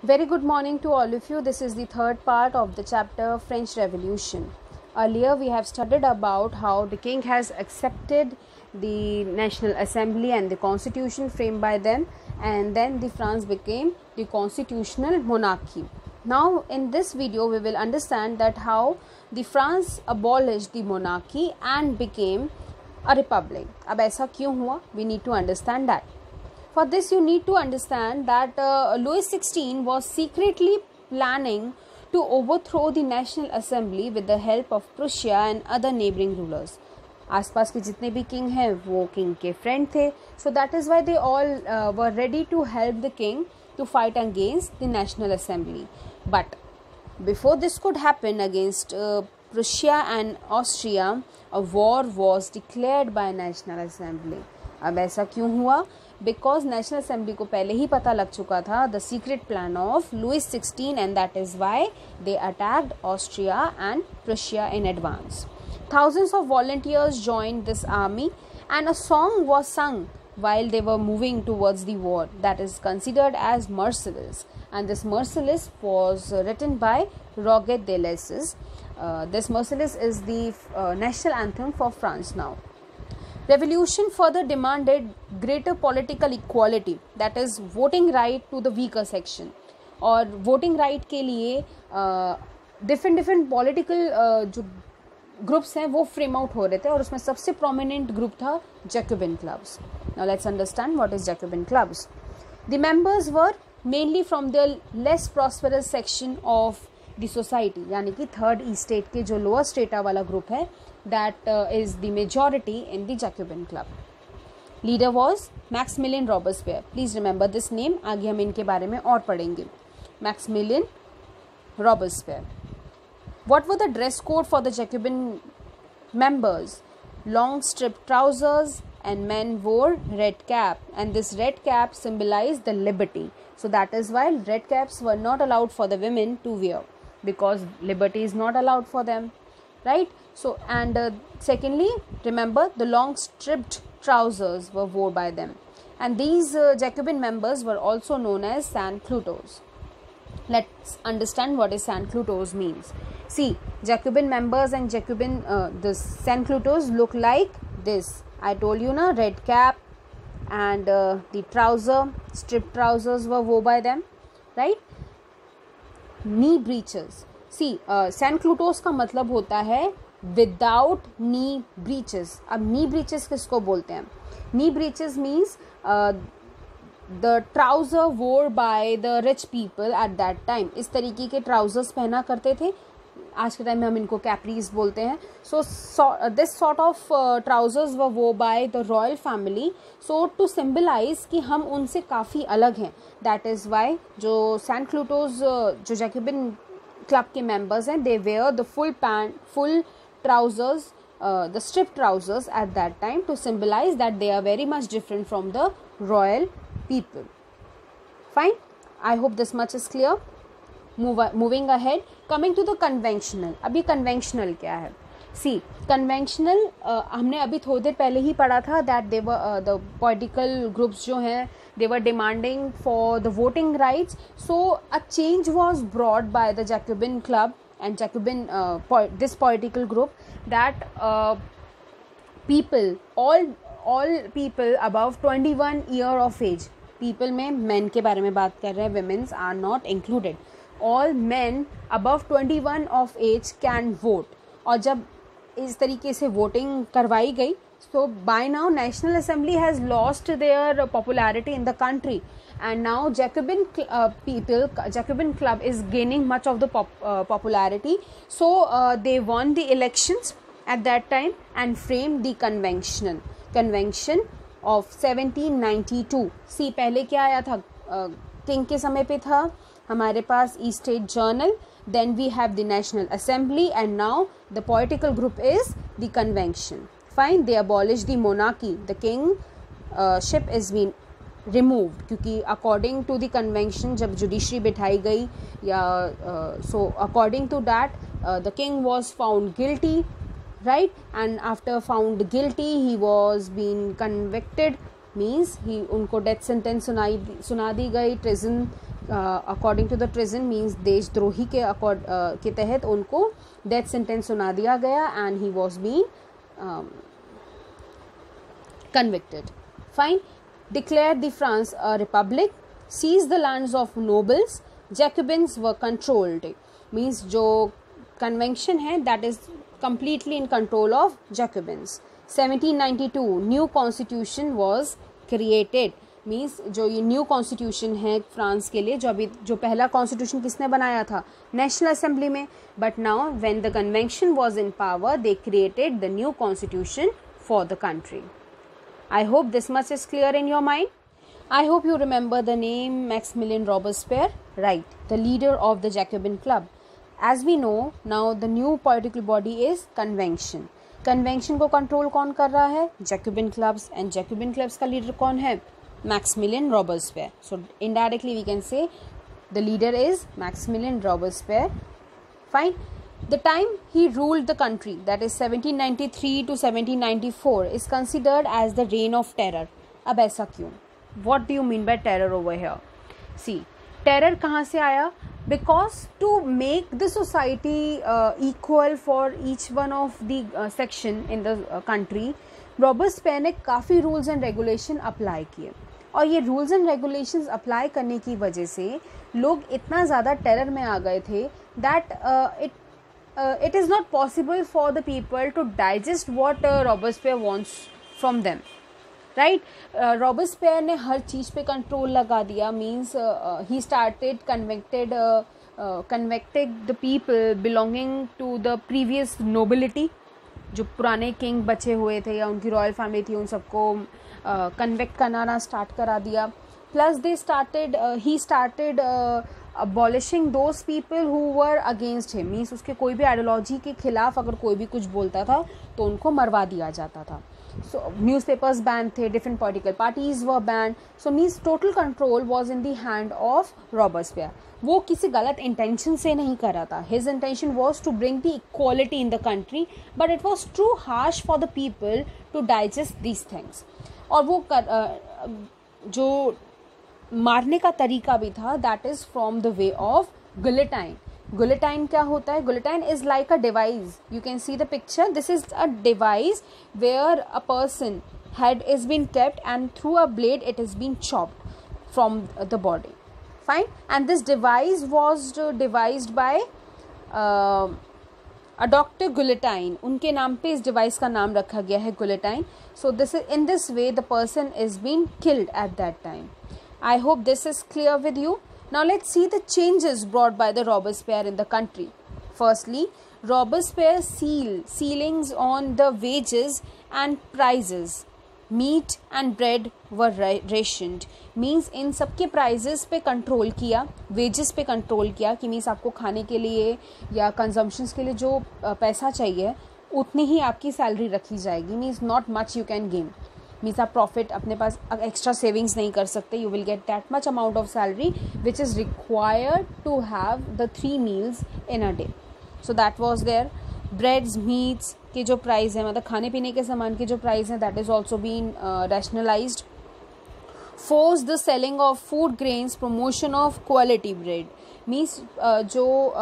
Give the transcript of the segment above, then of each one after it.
Very good morning to all of you. This is the third part of the chapter French Revolution. Earlier we have studied about how the king has accepted the National Assembly and the constitution framed by them, and then the France became the constitutional monarchy. Now in this video we will understand that how the France abolished the monarchy and became a republic. अब ऐसा क्यों हुआ? We need to understand that. For this, you need to understand that Louis XVI was secretly planning to overthrow the National Assembly with the help of Prussia and other neighboring rulers. आसपास के जितने भी king हैं वो king के friend थे. So that is why they all were ready to help the king to fight against the National Assembly. But before this could happen against Prussia and Austria, a war was declared by National Assembly. अब ऐसा क्यों हुआ? Because national assembly को पहले ही पता लग चुका था the secret plan of Louis 16 and that is why they attacked Austria and Prussia in advance. Thousands of volunteers joined this army and a song was sung while they were moving towards the war that is considered as Marseillaise, and this Marseillaise was written by Roger de Lesseps. This Marseillaise is the national anthem for France now. Revolution further demanded greater political equality, that is voting right to the weaker section. और voting right के लिए different political जो groups हैं वो frame out हो रहे थे और उसमें सबसे prominent group था Jacobin clubs. Now let's understand what is Jacobin clubs. The members were mainly from the less prosperous section of the society, यानी कि थर्ड स्टेट के जो लोअर स्टेटा वाला ग्रुप है that is the majority in the Jacobin club. Leader was Maximilien Robespierre. Please remember this name. आगे हम इनके बारे में और पढ़ेंगे. Maximilien Robespierre. What were the dress code for the Jacobin members? Long striped trousers and men wore red cap, and this red cap symbolized the liberty. So that is why red caps were not allowed for the women to wear, because liberty is not allowed for them, right? So and secondly, remember the long striped trousers were worn by them, and these Jacobin members were also known as sans-culottes. Let's understand what is sans-culottes means. See, Jacobin members and Jacobin the sans-culottes look like this. I told you na, red cap and the stripped trousers were worn by them, right? Knee breeches. See, sans-culottes का मतलब होता है without नी breaches. अब नी breaches किसको बोलते हैं? नी breaches means the trouser वोर by the rich people at that time. इस तरीके के ट्राउजर्स पहना करते थे. आज के टाइम में हम इनको कैप्रीज बोलते हैं. So this sort of trousers were वो by the royal family, so to symbolise कि हम उनसे काफ़ी अलग हैं. दैट इज़ वाई जो sans-culottes जो जैकोबिन क्लब के मेंबर्स हैं, they wear the full trousers, the stripped trousers at that time, to symbolize that they are very much different from the royal people. Fine, I hope this much is clear. Moving ahead, coming to the conventional. अभी conventional क्या है? See, conventional हमने अभी थोड़ी देर पहले ही पढ़ा था that they were the political groups जो हैं, they were demanding for the voting rights. So a change was brought by the Jacobin club and Jacobin this political group, that people, all people above 21 year of age, people में men के बारे में बात कर रहे हैं, women's are not included. All men above 21 of age can vote. और जब इस तरीके से वोटिंग करवाई गई, so by now National Assembly has lost their popularity in the country, and now Jacobin Jacobin club is gaining much of the popularity. So they won the elections at that time and framed the convention of 1792. See, पहले क्या आया था? King के समय पे था हमारे पास East State Journal, then we have the National Assembly, and now the political group is the convention. Fine, they abolished the monarchy. The kingship is been removed, क्योंकि according to the convention जब judiciary बिठाई गई या so according to that the king was found guilty, right? And after found guilty he was being convicted, means he उनको death sentence सुना दी गई, prison according to the treason means देशद्रोही के तहत उनको डेथ सेंटेंस सुना दिया गया and he was been convicted. Fine. Declared the France a republic. Seized the lands of nobles. Jacobins were controlled. Means जो convention है that is completely in control of Jacobins. 1792 new constitution was created. Means जो ये new constitution है France के लिए, जो पहला constitution किसने बनाया था, नेशनल असेंबली में. But now when the convention was in power they created the new constitution for the country. I hope this much is clear in your mind. I hope you remember the name Maximilien Robespierre, right, the leader of the Jacobin Club. As we know, now the new political body is convention. Convention को control कौन कर रहा है, Jacobin clubs, and Jacobin clubs का leader कौन है, Maximilien Robespierre. So indirectly we can say the leader is Maximilien Robespierre. Fine. The time he ruled the country, that is 1793 to 1794, is considered as the reign of terror. अब ऐसा क्यों? What do you mean by terror over here? See, terror कहाँ से आया? Because to make the society equal for each one of the section in the country, रॉबर्सपेयर ने काफ़ी rules and regulation apply किए. और ये रूल्स एंड रेगुलेशंस अप्लाई करने की वजह से लोग इतना ज़्यादा टेरर में आ गए थे that it is not possible for the people to digest what Robespierre wants from them, right? Robespierre ने हर चीज़ पे कंट्रोल लगा दिया. Means he started convicting the people belonging to the previous nobility. जो पुराने किंग बचे हुए थे या उनकी रॉयल फैमिली थी उन सबको कन्विक्ट करना स्टार्ट करा दिया. Plus he started abolishing those people who were against him. Means उसके कोई भी आइडियोलॉजी के खिलाफ अगर कोई भी कुछ बोलता था तो उनको मरवा दिया जाता था. सो न्यूज़पेपर्स बैन थे, different political parties were ban. So means total control was in the hand of Robespierre. वो किसी गलत इंटेंशन से नहीं कर रहा था. His intention was to bring the equality in the country, but it was too harsh for the people to digest these things. और वो जो मारने का तरीका भी था, that is from the way of guillotine. Guillotine क्या होता है? Guillotine is like a device. You can see the picture. This is a device where a person head is been kept and through a blade it is been chopped from the body. Fine. And this device was devised by a Dr. Guillotine. उनके नाम पे इस device का नाम रखा गया है guillotine. So this is in this way the person is being killed at that time. I hope this is clear with you. Now let's see the changes brought by the Robespierre in the country. Firstly, Robespierre ceilings on the wages and prices. Meat and bread were rationed. Means इन सब के prices पे control किया, wages पे control किया कि means आपको खाने के लिए या कंजम्पशंस के लिए जो पैसा चाहिए उतनी ही आपकी सैलरी रखी जाएगी. Means not much you can gain. मीन्स आप प्रॉफिट अपने पास एक्स्ट्रा सेविंग्स नहीं कर सकते. You will get that much amount of salary which is required to have the 3 meals in a day. So that was there. Breads, meats के जो price है, मतलब खाने पीने के सामान के जो प्राइस हैं, that is also been rationalised. Force the selling of food grains, promotion of quality bread. Means जो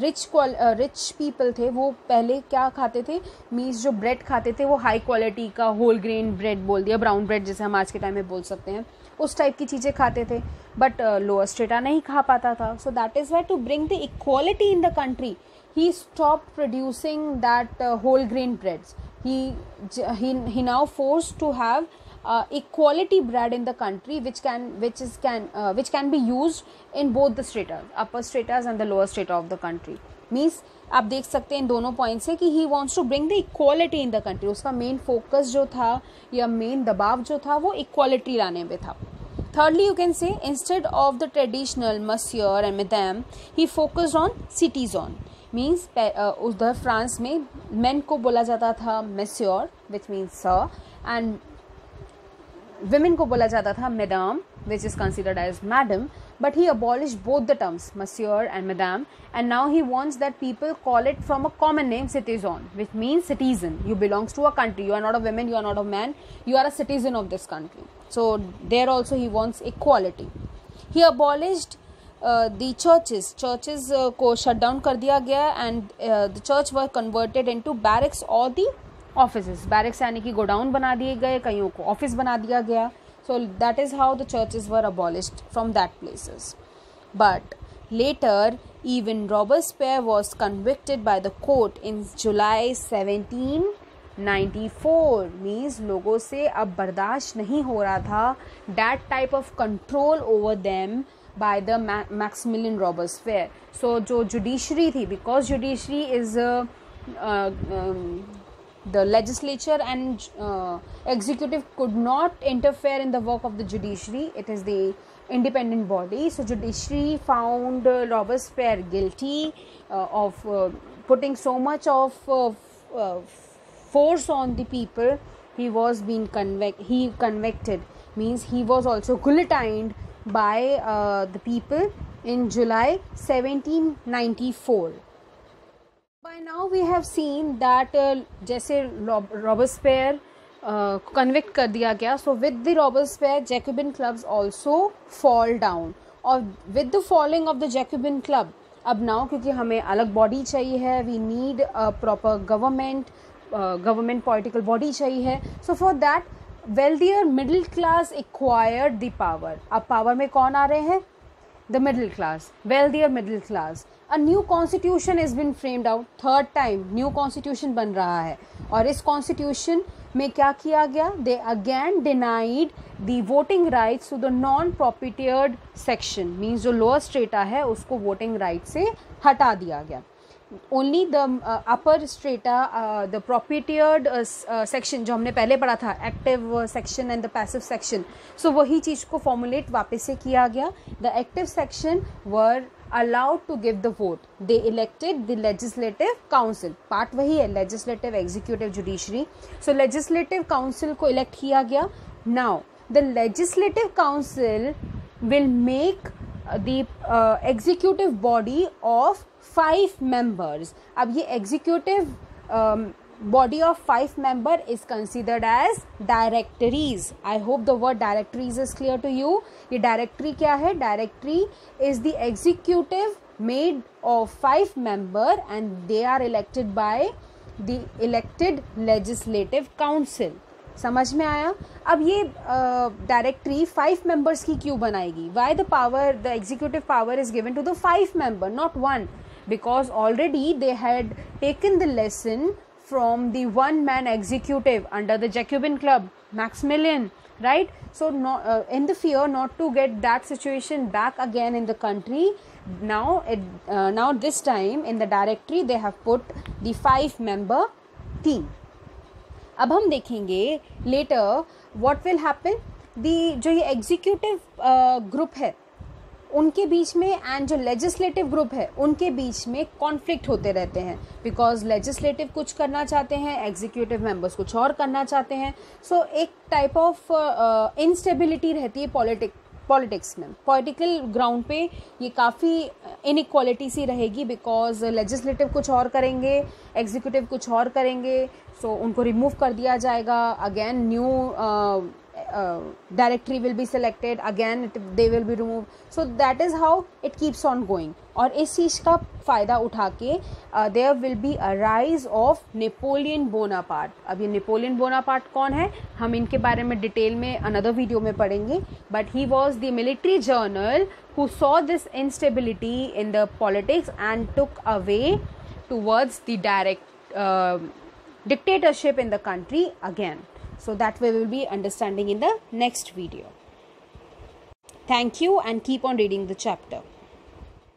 रिच पीपल थे वो पहले क्या खाते थे? मीन्स जो ब्रेड खाते थे वो हाई क्वालिटी का होल ग्रेन ब्रेड बोल दिया, ब्राउन ब्रेड जैसे हम आज के टाइम में बोल सकते हैं, उस टाइप की चीज़ें खाते थे. बट लोअर स्ट्रेटा नहीं खा पाता था. So that is why to bring the equality in the country he stopped producing that whole grain breads. He now forced to have equality bread in the country which can be used in both the stratas, upper stratas and the lower strata of the country. Means आप देख सकते हैं इन दोनों point से कि he wants to bring the equality in the country. उसका main focus जो था या मेन दबाव जो था वो इक्वालिटी लाने पे था. Thirdly, you can say instead of the traditional monsieur and madame, he focused on citizen. Means उधर फ्रांस में मैन को बोला जाता था monsieur which means sir, and women को बोला जाता था madam which is considered as madam. But he abolish both the terms monsieur and madam, and now he wants that people call it from a common name citizen which means citizen. You belongs to a country, you are not a women, you are not a man, you are a citizen of this country. So there also he wants equality. He abolished the churches को shut down कर दिया गया and the church were converted into barracks or the offices. barracks यानी कि godown बना दिए गए, कईयों को ऑफिस बना दिया गया. So that is how the churches were abolished from that places. But later, even Robespierre was convicted by the court in July 1794. Means लोगों से अब बर्दाश्त नहीं हो रहा था that type of control over them by the Maximilian Robespierre. So जो judiciary थी, because judiciary is the legislature and executive could not interfere in the work of the judiciary. It is the independent body. So judiciary found Robespierre guilty of putting so much of force on the people. He was being convicted, means he was also guillotined by the people in July 1794. By now we have seen that जैसे Robespierre convict कर दिया गया, so with the Robespierre Jacobin clubs also fall down. और with the falling of the Jacobin club, अब now क्योंकि हमें अलग body चाहिए है, we need a proper government political body चाहिए है. So for that wealthier middle class acquired the power. अब power में कौन आ रहे हैं? The middle class, wealthier middle class. A new constitution has been framed out. Third time new constitution बन रहा है, और इस constitution में क्या किया गया? They again denied the voting rights to the non-propertied section. Means जो lower strata है उसको voting right से हटा दिया गया. Only the upper strata, the propertied section जो हमने पहले पढ़ा था, active section and the passive section. So वही चीज़ को formulate वापस से किया गया. The active section were allowed to give the vote. They elected the legislative council. Part वही है, legislative, executive, judiciary. So legislative council को elect किया गया. Now the legislative council will make the executive body of 5 members. अब ये executive body of 5 member is considered as directories. I hope the word directories is clear to you. ये directory क्या है? Directory is the executive made of 5 member and they are elected by the elected legislative council. समझ में आया? अब ये directory 5 members की क्यों बनाएगी? Why the power, the executive power is given to the 5 member, not 1? Because already they had taken the lesson from the one-man executive under the Jacobin club, Maximilian, right? So in the fear not to get that situation back again in the country, now this time in the directory they have put the 5-member team. अब हम देखेंगे later what will happen. जो ये executive group है उनके बीच में and जो legislative group है उनके बीच में कॉन्फ्लिक्ट होते रहते हैं, बिकॉज लेजिस्लेटिव कुछ करना चाहते हैं, एग्जीक्यूटिव मेंबर्स कुछ और करना चाहते हैं. सो एक टाइप ऑफ इनस्टेबिलिटी रहती है पॉलिटिक्स में. पॉलिटिकल ग्राउंड पे ये काफ़ी इनइक्वालिटी सी रहेगी, बिकॉज लेजिस्लेटिव कुछ और करेंगे, एग्जीक्यूटिव कुछ और करेंगे, सो उनको रिमूव कर दिया जाएगा. Again new directory will be selected, again they will be removed. So that is how it keeps on going. और इस चीज़ का फ़ायदा उठा के there will be a rise of Napoleon Bonaparte. अब ये Napoleon Bonaparte कौन है, हम इनके बारे में डिटेल में another video में पढ़ेंगे. But he was the military general who saw this instability in the politics and took away towards the direct dictatorship in the country again. So that we will be understanding in the next video. Thank you and keep on reading the chapter.